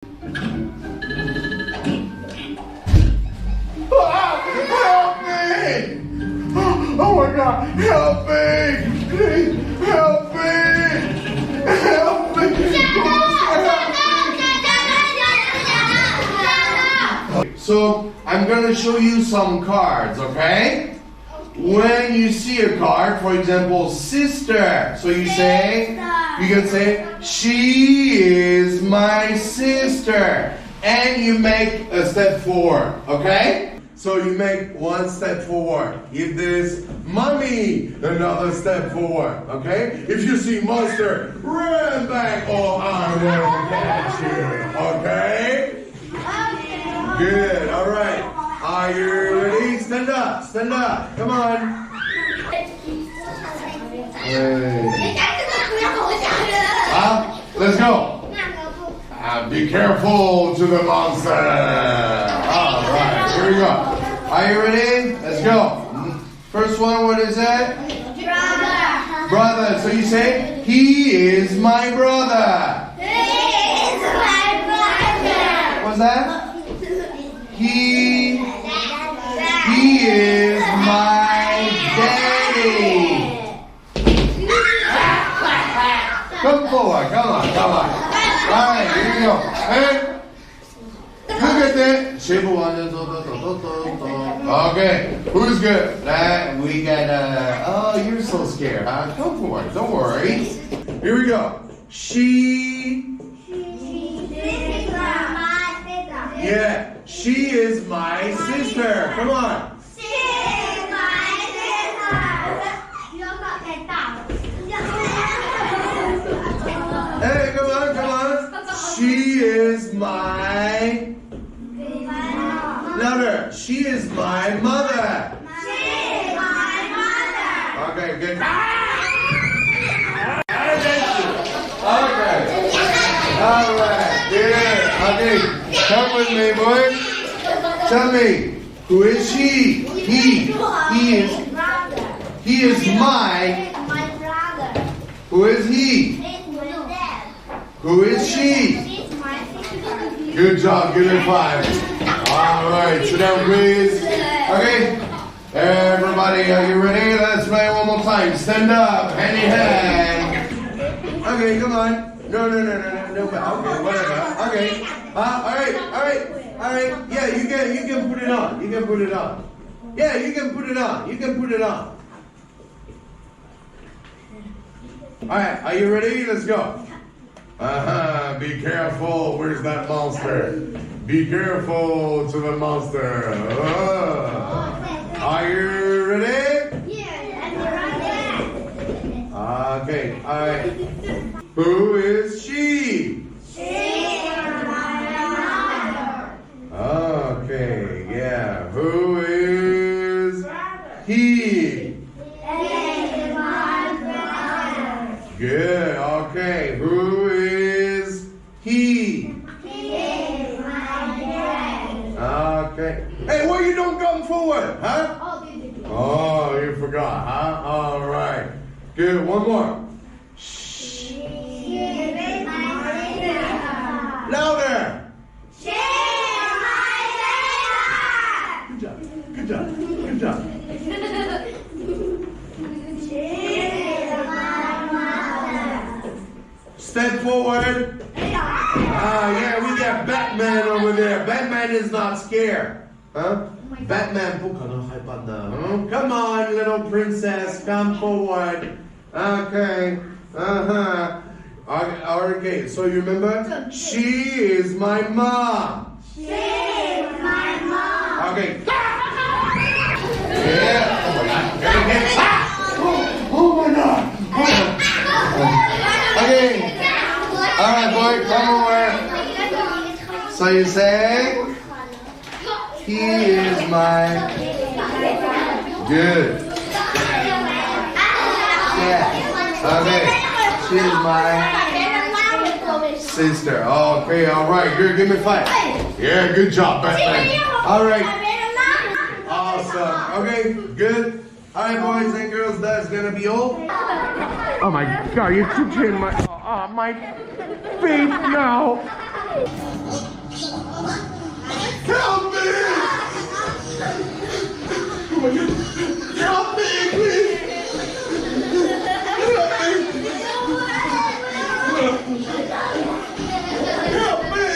Help me! Oh my God! Help me! Please help me! Help me! So I'm gonna show you some cards, okay? When you see a card, for example, sister. So you can say, she is my sister. And you make a step forward, okay? So you make one step forward. If there's mommy, another step forward, okay? If you see monster, run back or I will catch you, okay? Good, all right. Are you ready? Stand up, come on. Let's go. Be careful to the monster. All right, here we go. Are you ready? Let's go. First one, what is that? Brother. So you say, he is my brother. What's that? He is my daddy. Come forward, come on. Alright, here we go. Hey, look at that. Okay, who's good? We got, oh, you're so scared, huh? Come forward, don't worry. Here we go. Yeah, she is my sister. Come on. She is my sister. Hey, come on. She is my... Louder. She is my mother. She is my mother. Okay, good. Okay. All right, good. Okay, come with me, boys. Tell me, who is she? He is my brother. Who is he? Who is she? Good job, give it 5. All right, sit down, please. Okay, everybody, are you ready? Let's play one more time. Stand up, hand in hand. Okay, come on. No. Okay, whatever. Okay. All right. Yeah, you can put it on. Yeah, you can put it on. All right, are you ready? Let's go. Be careful. Where's that monster? Be careful to the monster. Are you ready? Yeah. Okay. All right. Who is she? She is my mother. Okay. Yeah. Who is he? He is my brother. Good. Okay. Who is he? He is my dad. Okay. Hey, why you don't come forward, huh? Oh, you forgot, huh? All right. Good. One more. She is my sister. Louder. She is my sister. Good job. Step forward. Yeah, we got Batman over there. Batman is not scared. Huh? Batman 不可能害怕的. Come on, little princess, come forward. Okay. Okay, so you remember? She is my mom. She is my mom. Okay. Yeah. Oh my God. Okay. All right, boy, come over. So you say, he is my... Good. Yeah. Okay. She is my sister. Okay, all right. Good. Give me 5. Yeah, good job, Batman. All right. Awesome. Okay, good. All right, boys and girls, that's gonna be all. Oh my God, you're touching my face now. Help me! Oh my God. Help me, please! Help me! Help me!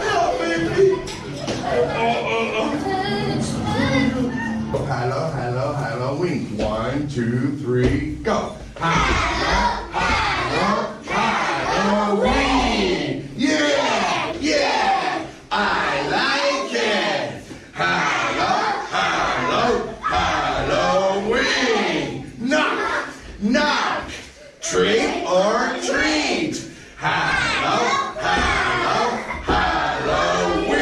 Help me, please! Hello, hello, hello, wink. 1, 2, 3, go. Hello, hello, hello, wink. Yeah, yeah, I like it. Hello, hello, Halloween. Knock, knock, trick or treat. Hello, hello, Halloween.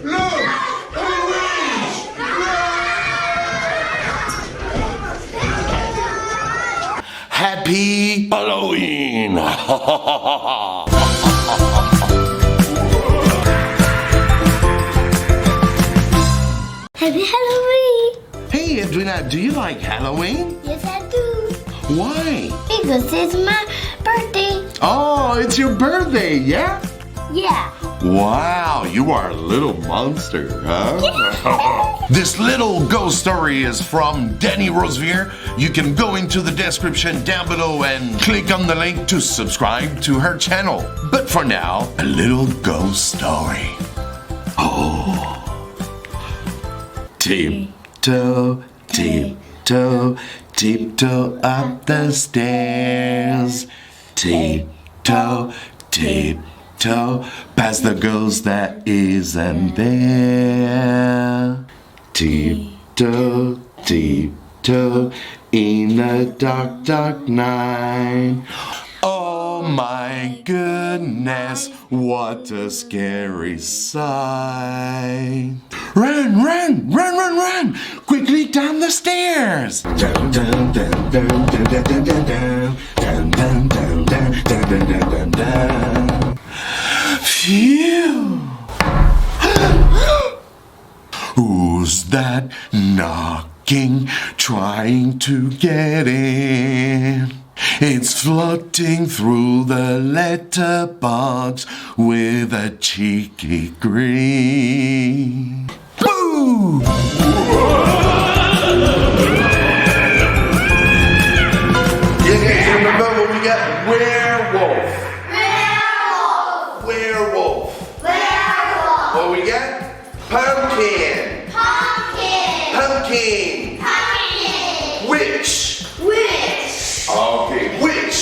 Look, a witch. Happy Halloween. Happy Halloween! Hey Edwina, do you like Halloween? Yes, I do. Why? Because it's my birthday. Oh, it's your birthday, yeah? Yeah. Wow, you are a little monster, huh? This little ghost story is from Danny Rosevier. You can go into the description down below and click on the link to subscribe to her channel. But for now, a little ghost story. Oh. Tiptoe, tiptoe, tiptoe up the stairs. Tiptoe, tiptoe, past the ghost that isn't there. Tiptoe, tiptoe, in the dark, dark night. Oh my goodness, what a scary sight. Run, run, run, run, run, quickly down the stairs. Down, down, down, down, down, down, down, down, down, down, down, down, down, down, down, down. Phew. Who's that knocking, trying to get in? It's floating through the letterbox with a cheeky grin. Boo! Yeah, remember what we got? Werewolf. Werewolf. Werewolf. What we got? Pumpkin. Pumpkin. Witch. Okay, witch.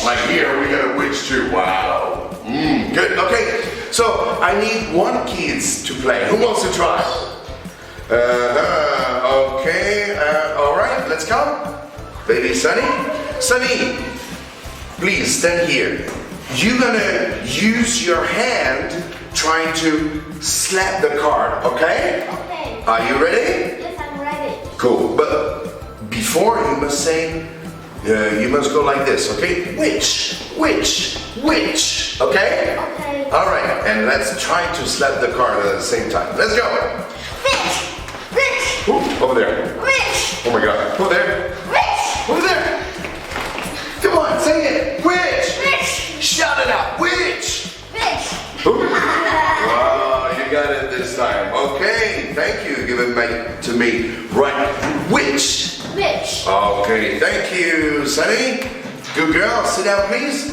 Like here, we got a witch too. Wow. Good. Okay, so I need one kids to play. Who wants to try? Okay. All right. Let's go. Baby Sunny. Sunny, please stand here. You're gonna use your hand trying to slap the card. Okay? Okay. Are you ready? Yes, I'm ready. Cool. But before you must say. You must go like this, okay? Witch, witch, witch, okay? Okay. All right, and let's try to slap the card at the same time. Let's go. Witch. Witch. Ooh, over there. Witch. Oh my God, over there. Witch. Over there. Come on, say it. Witch. Witch. Shout it out. Witch. Witch. Ooh. Wow, you got it this time. Okay, thank you. Give it back to me. Right, witch. Witch. Okay, thank you, Sunny. Good girl. Sit down, please.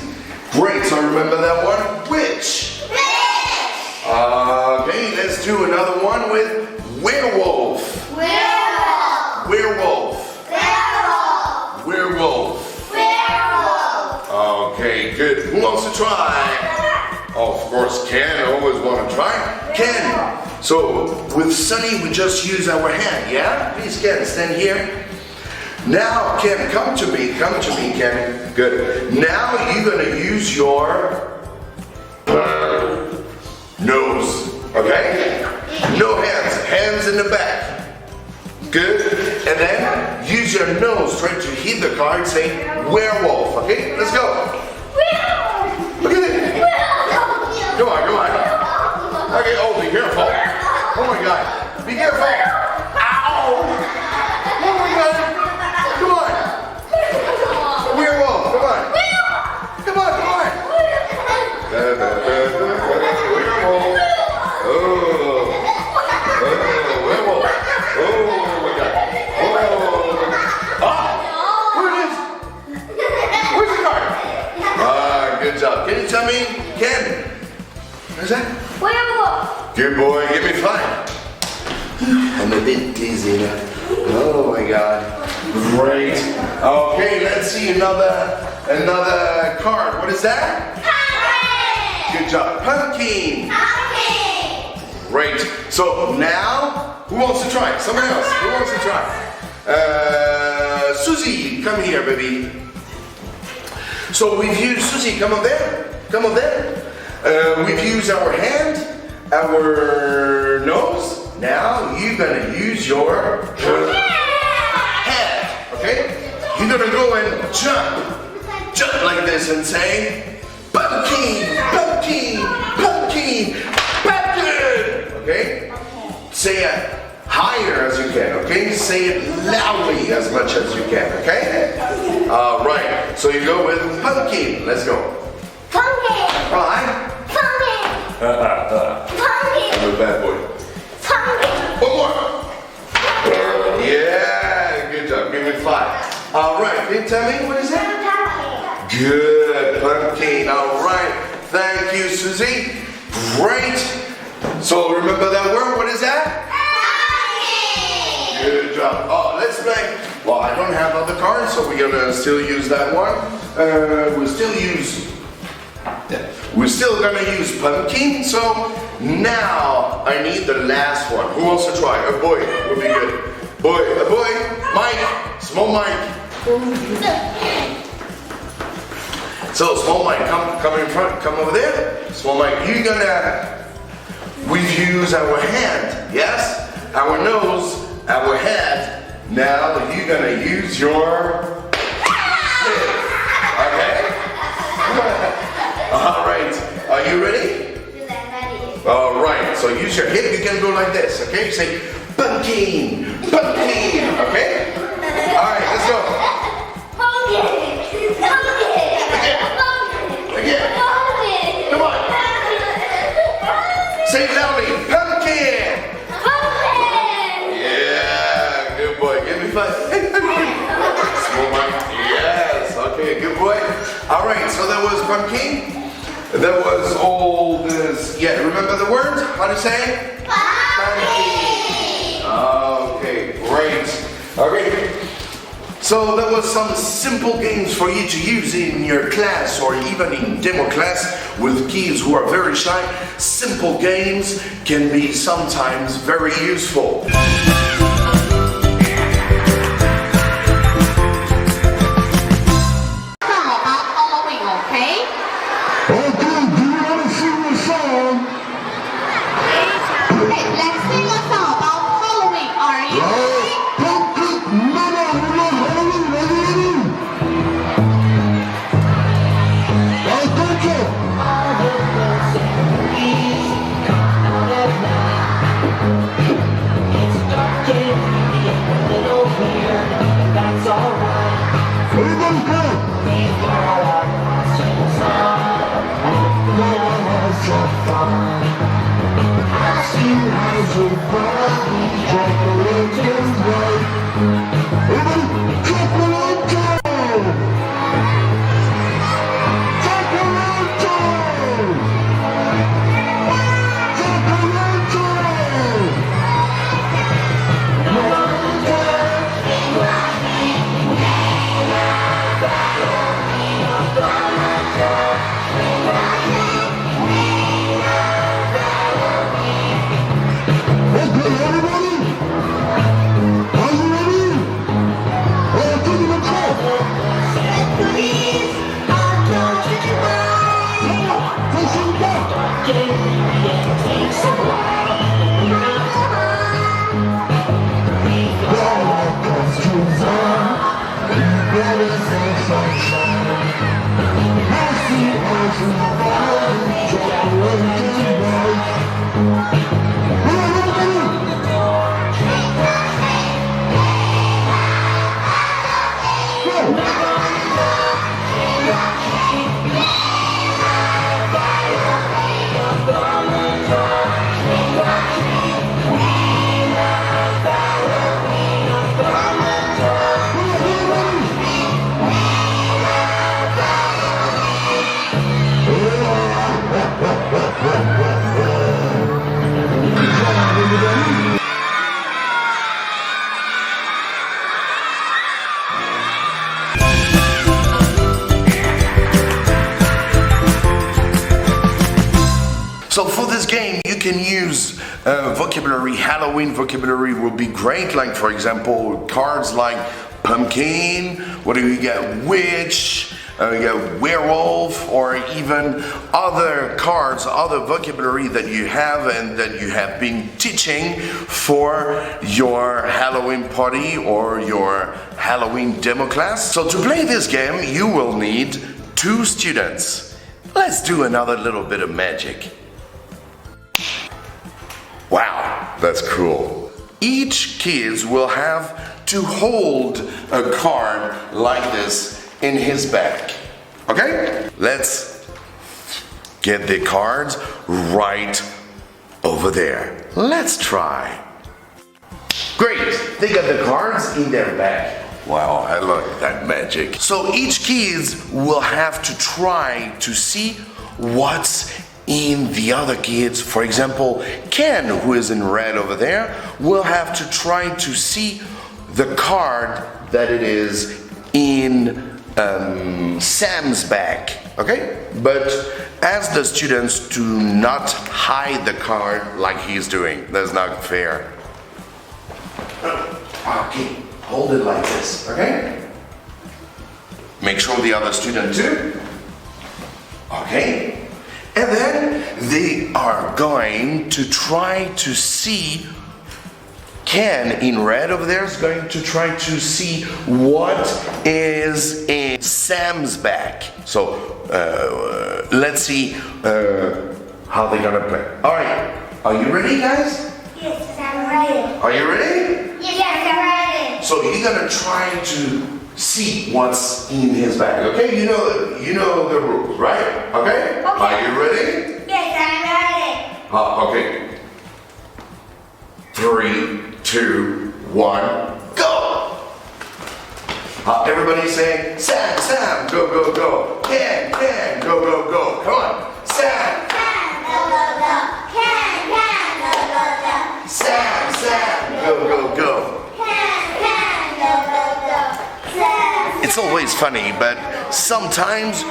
Great. So remember that one. Witch. Witch. Okay, let's do another one with werewolf. Werewolf. Werewolf. Werewolf. Werewolf. Werewolf. Okay, good. Who wants to try? Oh, of course, Ken. Always want to try. Ken. So with Sunny, we just use our hand. Yeah. Please, Ken, stand here. Now, Ken, come to me, Ken. Good. Now you're gonna use your nose, okay? No hands, hands in the back. Good. And then use your nose, try to hit the card, say werewolf, okay? Let's go. Look at it. Come on, come on. Okay, oh, be careful. Oh my God, be careful. Ow! Oh my God. Come on. Werewolf, come on. Come on. job. Can you tell me, Ken? What is that? Werewolf. Good boy, give me 5. I'm a bit dizzy now. Oh my God. Great. Okay, let's see another card. What is that? Pumpkin. Good job. Pumpkin. Pumpkin. Great. So now, who wants to try? Someone else. Who wants to try? Susie, come here, baby. So we've used, Susie, come up there. Come up there. We've used our hand, our nose. Now you're gonna use your head, okay? You're gonna go and jump like this and say, pumpkin, pumpkin, pumpkin, pumpkin, okay? Say it higher as you can, okay? Say it loudly as much as you can, okay? All right, so you go with pumpkin. Let's go. Pumpkin. All right. Pumpkin. Pumpkin. I'm a bad boy. Pumpkin. One more. Yeah, good job. Give me 5. All right, can you tell me what is that? Pumpkin. Good, pumpkin. All right. Thank you, Susie. Great. So remember that word. What is that? Pumpkin. Good job. Oh, let's play. Well, I don't have other cards, so we're gonna still use that one. We're still gonna use pumpkin. So now I need the last one. Who wants to try? A boy would be good. Boy, a boy. Mike, small Mike. So small Mike, come in front. Come over there. Small Mike, we've used our hand. Yes, our nose, our head. Now you're gonna use your head. Okay. All right. Are you ready? All right. So use your hip. You can go like this. Okay. You say pumpkin, pumpkin. Okay. All right. Let's go. Pumpkin. Pumpkin. Again. Come on. Say it loudly. Pumpkin. Pumpkin. Yeah. Good boy. Give me 5. Small one. Yes. Okay. Good boy. All right. So that was pumpkin. That was all this. Yeah, remember the word? How to say it? Pumpkin. Okay, great. Okay. So that was some simple games for you to use in your class or even in demo class with kids who are very shy. Simple games can be sometimes very useful. So for this game, you can use vocabulary. Halloween vocabulary will be great. Like for example, cards like pumpkin. What do you get? Witch. You get werewolf, or even other cards, other vocabulary that you have and that you have been teaching for your Halloween party or your Halloween demo class. So to play this game, you will need 2 students. Let's do another little bit of magic. Wow, that's cool. Each kid will have to hold a card like this in his bag. Okay? Let's get the cards right over there. Let's try. Great, they got the cards in their bag. Wow, I love that magic. So each kid will have to try to see what's in the other kids. For example, Ken, who is in red over there, will have to try to see the card that it is in Sam's bag, okay? But ask the students to not hide the card like he's doing. That's not fair. Okay, hold it like this, okay? Make sure the other student too. Okay? And then they are going to try to see. Ken in red over there is going to try to see what is in Sam's bag. So let's see how they're gonna play. All right, are you ready, guys? Yes, I'm ready. Are you ready? Yes, I'm ready. So you're gonna try to see what's in his bag. Okay, you know the rules, right? Okay. Are you ready? Yes, I'm ready. Okay. 3, 2, 1, go! Everybody say, Sam, Sam, go, go, go. Ken, Ken, go, go, go. Come on. Sam. Sam, go, go, go. Ken, go, go, go. Sam, Sam, go, go, go. Ken, go, go, go. Sam. It's always funny, but sometimes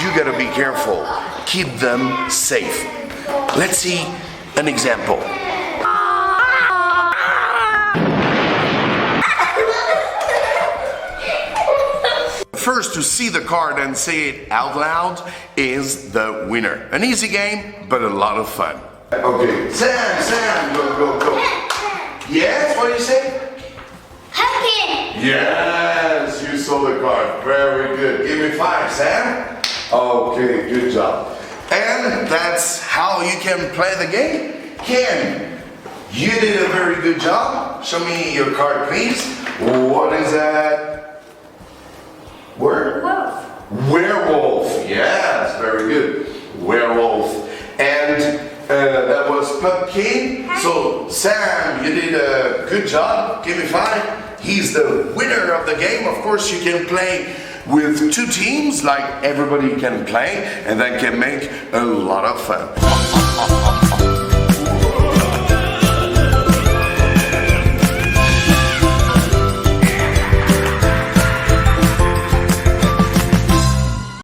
you gotta be careful. Keep them safe. Let's see an example. First, to see the card and say it out loud is the winner. An easy game, but a lot of fun. Okay, Sam, Sam, go, go, go. Yes, what do you say? Pumpkin. Yes, you saw the card. Very good. Give me 5, Sam. Okay, good job. And that's how you can play the game. Ken, you did a very good job. Show me your card, please. What is that? Wolf. Werewolf. Yes, very good. Werewolf. And that was pumpkin. So Sam, you did a good job. Give me 5. He's the winner of the game. Of course, you can play with 2 teams, like everybody can play, and that can make a lot of fun.